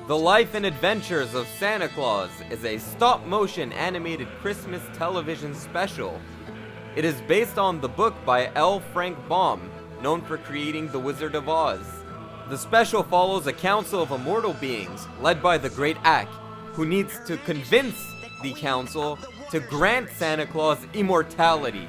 The Life and Adventures of Santa Claus is a stop-motion animated Christmas television special. It is based on the book by L. Frank Baum, known for creating The Wizard of Oz. The special follows a council of immortal beings, led by the Great Ack, who needs to convince the council to grant Santa Claus immortality.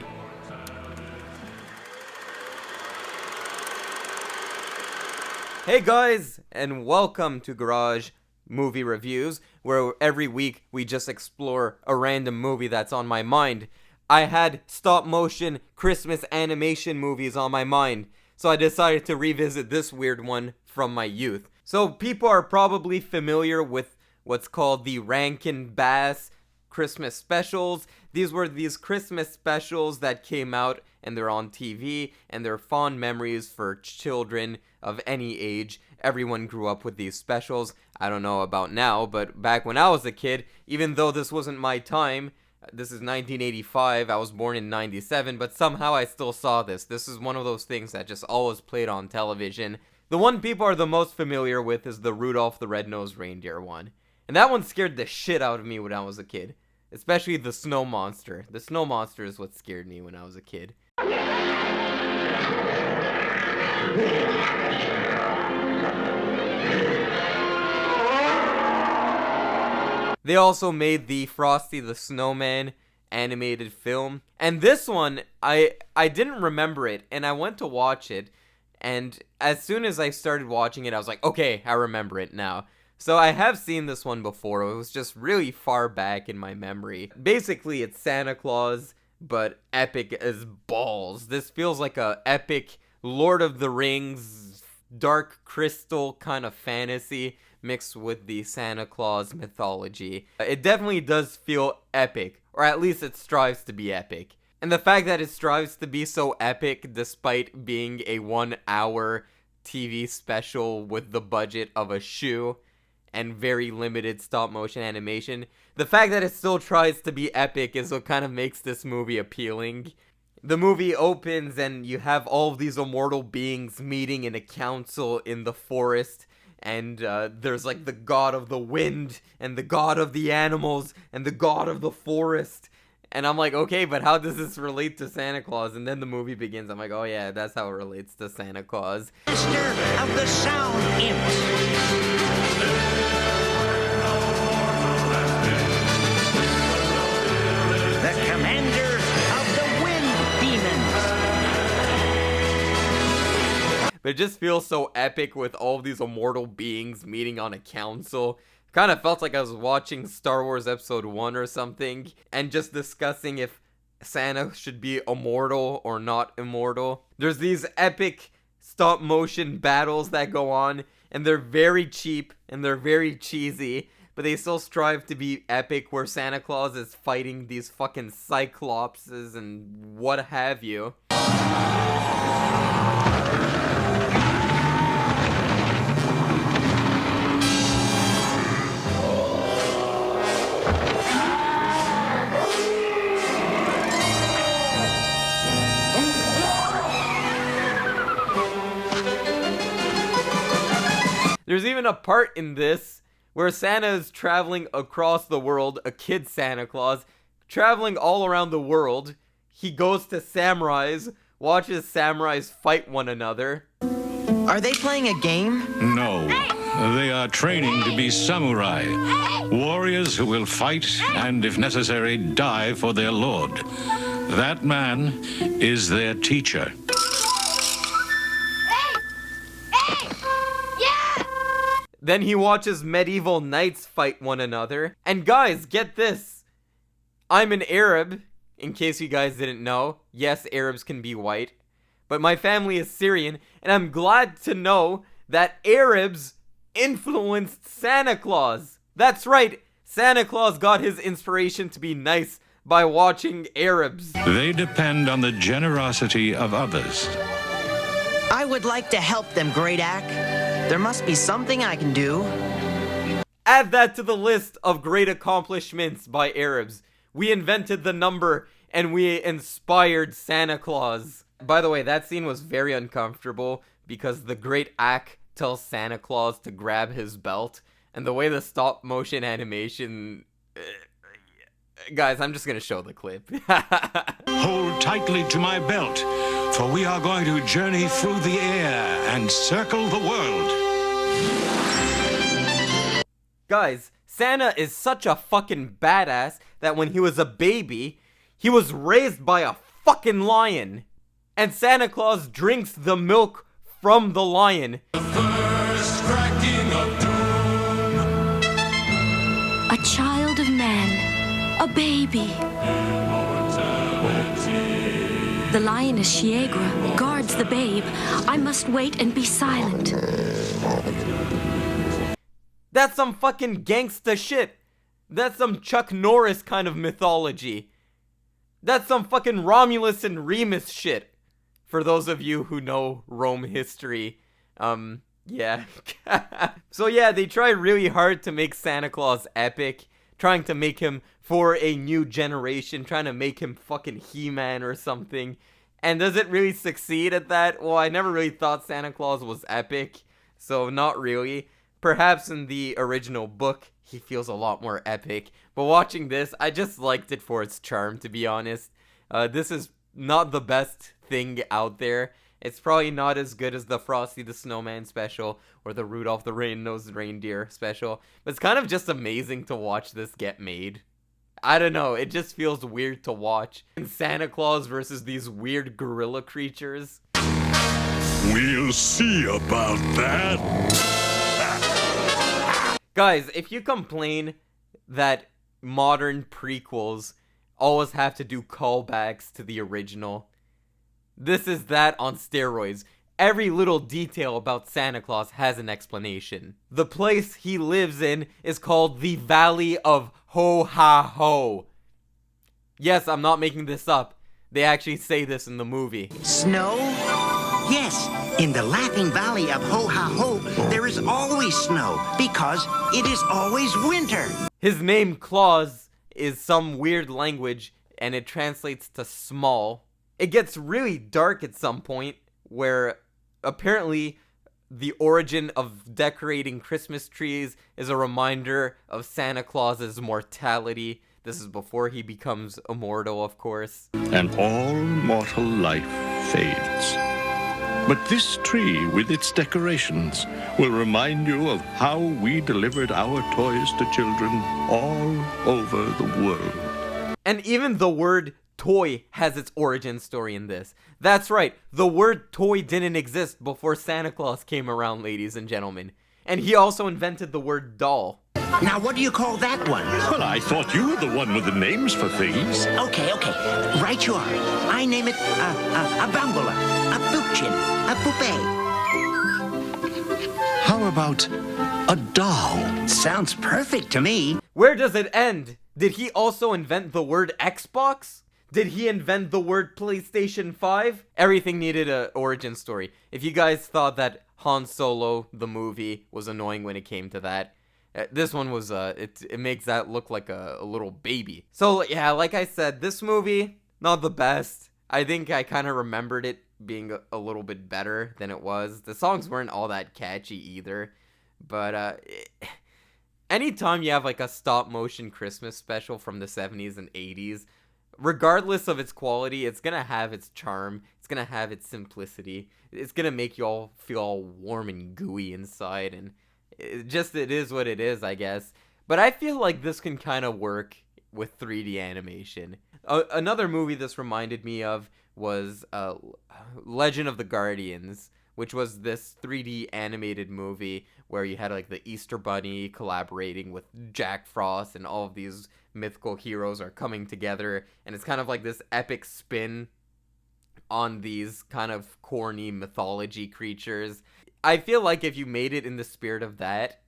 Hey guys, and welcome to Garage Movie Reviews, where every week we just explore a random movie that's on my mind. I had stop-motion Christmas animation movies on my mind, so I decided to revisit this weird one from my youth. So people are probably familiar with what's called the Rankin Bass Christmas specials. These were these Christmas specials that came out and they're on TV, and they're fond memories for children of any age. Everyone grew up with these specials. I don't know about now, but back when I was a kid, even though this wasn't my time, this is 1985, I was born in 97, but somehow I still saw this. This is one of those things that just always played on television. The one people are the most familiar with is the Rudolph the Red-Nosed Reindeer one. And that one scared the shit out of me when I was a kid. Especially the snow monster. The snow monster is what scared me when I was a kid. They also made the Frosty the Snowman animated film. And this one, I didn't remember it, and I went to watch it. And as soon as I started watching it, I was like, okay, I remember it now. So I have seen this one before. It was just really far back in my memory. Basically, it's Santa Claus, but epic as balls. This feels like a epic Lord of the Rings, Dark Crystal kind of fantasy mixed with the Santa Claus mythology. It definitely does feel epic, or at least it strives to be epic. And the fact that it strives to be so epic despite being a 1-hour TV special with the budget of a shoe and very limited stop-motion animation, the fact that it still tries to be epic is what kind of makes this movie appealing. The movie opens and you have all of these immortal beings meeting in a council in the forest, and there's like the god of the wind, and the god of the animals, and the god of the forest. And I'm like, okay, but how does this relate to Santa Claus? And then the movie begins. I'm like, oh yeah, that's how it relates to Santa Claus. Master of the Sound Imps. The commander of the Wind Demons. But it just feels so epic with all of these immortal beings meeting on a council. Kind of felt like I was watching Star Wars Episode 1 or something, and just discussing if Santa should be immortal or not immortal. There's these epic stop-motion battles that go on, and they're very cheap, and they're very cheesy, but they still strive to be epic, where Santa Claus is fighting these fucking cyclopses and what have you. There's even a part in this where Santa is traveling across the world, a kid Santa Claus, traveling all around the world. He goes to samurais, watches samurais fight one another. Are they playing a game? No, they are training to be samurai, warriors who will fight and, if necessary, die for their lord. That man is their teacher. Then he watches medieval knights fight one another. And guys, get this. I'm an Arab, in case you guys didn't know. Yes, Arabs can be white. But my family is Syrian, and I'm glad to know that Arabs influenced Santa Claus. That's right, Santa Claus got his inspiration to be nice by watching Arabs. They depend on the generosity of others. I would like to help them, Great Ack. There must be something I can do. Add that to the list of great accomplishments by Arabs. We invented the number, and we inspired Santa Claus. By the way, that scene was very uncomfortable because the Great Ack tells Santa Claus to grab his belt. And the way the stop motion animation... guys, I'm just gonna show the clip. Hold tightly to my belt, for we are going to journey through the air and circle the world. Guys, Santa is such a fucking badass that when he was a baby, he was raised by a fucking lion. And Santa Claus drinks the milk from the lion. The first cracking of doom. A child of man, a baby. The lioness Shiegra guards the babe. I must wait and be silent. That's some fucking gangsta shit. That's some Chuck Norris kind of mythology. That's some fucking Romulus and Remus shit. For those of you who know Rome history. Yeah. So yeah, they try really hard to make Santa Claus epic. Trying to make him for a new generation. Trying to make him fucking He-Man or something. And does it really succeed at that? Well, I never really thought Santa Claus was epic. So not really. Perhaps in the original book, he feels a lot more epic. But watching this, I just liked it for its charm, to be honest. This is not the best thing out there. It's probably not as good as the Frosty the Snowman special or the Rudolph the Red-Nosed Reindeer special. But it's kind of just amazing to watch this get made. I don't know, it just feels weird to watch. Santa Claus versus these weird gorilla creatures. We'll see about that. Guys, if you complain that modern prequels always have to do callbacks to the original, this is that on steroids. Every little detail about Santa Claus has an explanation. The place he lives in is called the Valley of Ho-Ha-Ho. Yes, I'm not making this up. They actually say this in the movie. Snow? Yes, in the Laughing Valley of Ho-Ha-Ho, there is always snow because it is always winter. His name, Claus, is some weird language, and it translates to small. It gets really dark at some point, where apparently the origin of decorating Christmas trees is a reminder of Santa Claus's mortality. This is before he becomes immortal, of course. And all mortal life fades. But this tree with its decorations will remind you of how we delivered our toys to children all over the world. And even the word toy has its origin story in this. That's right, the word toy didn't exist before Santa Claus came around, ladies and gentlemen. And he also invented the word doll. Now, what do you call that one? Well, I thought you were the one with the names for things. Okay. Right you are. I name it a bambola, a poopchin, a poupée. How about a doll? Sounds perfect to me. Where does it end? Did he also invent the word Xbox? Did he invent the word PlayStation 5? Everything needed an origin story. If you guys thought that Han Solo, the movie, was annoying when it came to that, this one was, it makes that look like a little baby. So, yeah, like I said, this movie, not the best. I think I kind of remembered it being a little bit better than it was. The songs weren't all that catchy either. But, anytime you have, like, a stop-motion Christmas special from the 70s and 80s, regardless of its quality, it's gonna have its charm. It's gonna have its simplicity. It's gonna make you all feel all warm and gooey inside, and it is what it is, I guess. But I feel like this can kind of work with 3D animation. Another movie this reminded me of was Legend of the Guardians, which was this 3D animated movie where you had like the Easter Bunny collaborating with Jack Frost, and all of these mythical heroes are coming together, and it's kind of like this epic spin on these kind of corny mythology creatures. I feel like if you made it in the spirit of that,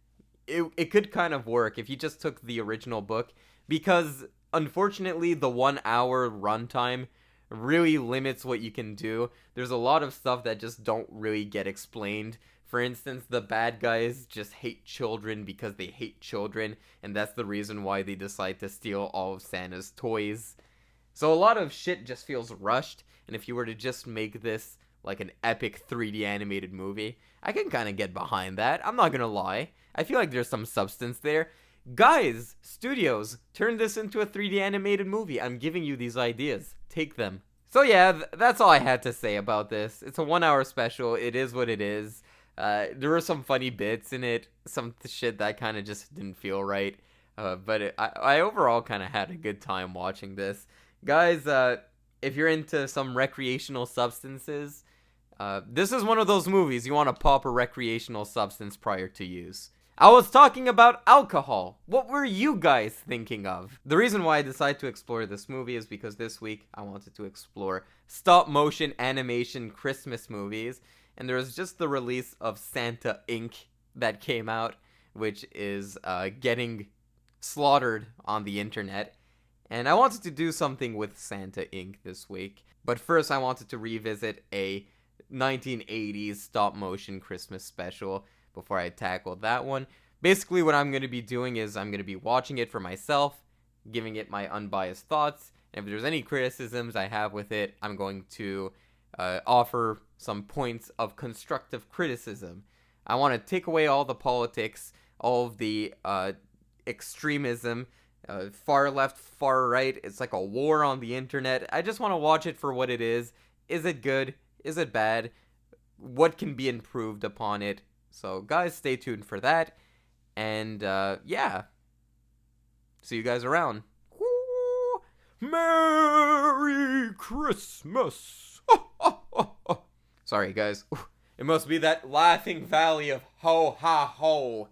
it could kind of work if you just took the original book, because unfortunately the 1 hour runtime really limits what you can do. There's a lot of stuff that just don't really get explained. For instance, the bad guys just hate children because they hate children, and that's the reason why they decide to steal all of Santa's toys. So a lot of shit just feels rushed, and if you were to just make this like an epic 3D animated movie, I can kind of get behind that. I'm not gonna lie. I feel like there's some substance there. Guys, studios, turn this into a 3D animated movie. I'm giving you these ideas. Take them. So yeah, that's all I had to say about this. It's a 1-hour special. It is what it is. There were some funny bits in it. Some shit that kind of just didn't feel right. But I overall kind of had a good time watching this. Guys, if you're into some recreational substances, this is one of those movies you want to pop a recreational substance prior to use. I was talking about alcohol. What were you guys thinking of? The reason why I decided to explore this movie is because this week I wanted to explore stop-motion animation Christmas movies, and there was just the release of Santa Inc. that came out, which is getting slaughtered on the internet. And I wanted to do something with Santa Inc. this week. But first I wanted to revisit a 1980s stop-motion Christmas special before I tackle that one. Basically what I'm going to be doing is I'm going to be watching it for myself, giving it my unbiased thoughts, and if there's any criticisms I have with it, I'm going to offer some points of constructive criticism. I want to take away all the politics, all of the extremism, far left, far right. It's like a war on the internet. I just want to watch it for what it is. Is it good? Is it bad? What can be improved upon it? So guys, stay tuned for that. And yeah, see you guys around. Woo! Merry Christmas. Sorry guys, it must be that laughing valley of ho ha ho.